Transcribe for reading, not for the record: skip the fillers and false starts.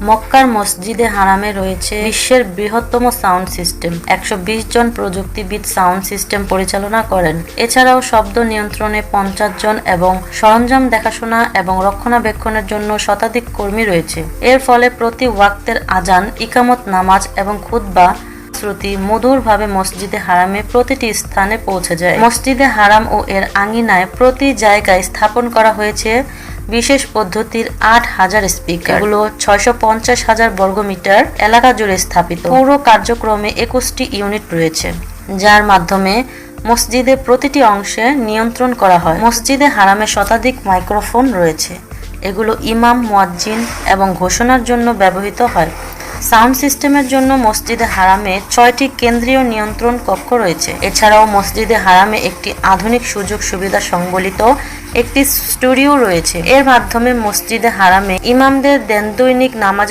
মক্কার মসজিদে হারামে রয়েছে বিশ্বের বৃহত্তম সাউন্ড সিস্টেম। 120 জন প্রযুক্তিবিদ সাউন্ড সিস্টেম পরিচালনা করেন। এছাড়াও শব্দ নিয়ন্ত্রণে 50 জন এবং সরঞ্জাম দেখাশোনা এবং রক্ষণাবেক্ষণের জন্য শতাধিক কর্মী রয়েছে। এর ফলে প্রতি ওয়াক্তের আজান, ইকামত, নামাজ এবং খুতবা শ্রুতি মধুরভাবে মসজিদে হারামে প্রতিটি স্থানে পৌঁছে যায়। মসজিদে হারাম ও এর আঙিনায় প্রতি জায়গায় স্থাপন করা হয়েছে বিশেষ পদ্ধতির 8000 স্পিকার। এগুলো 650,000 বর্গমিটার এলাকা জুড়ে স্থাপিত। পুরো কার্যক্রমে 21টি ইউনিট রয়েছে, যার মাধ্যমে মসজিদের প্রতিটি অংশে নিয়ন্ত্রণ করা হয়। মসজিদে হারামে শতাধিক মাইক্রোফোন রয়েছে। এগুলো ইমাম, মুয়াজ্জিন এবং ঘোষণার জন্য ব্যবহৃত হয়। সাউন্ড সিস্টেমের জন্য মসজিদে হারামে 6টি কেন্দ্রীয় নিয়ন্ত্রণ কক্ষ রয়েছে। এছাড়াও মসজিদে হারামে একটি আধুনিক সুযোগ সুবিধা সংবলিত একটি স্টুডিও রয়েছে। এর মাধ্যমে মসজিদে হারামে ইমামদের দৈনিক নামাজ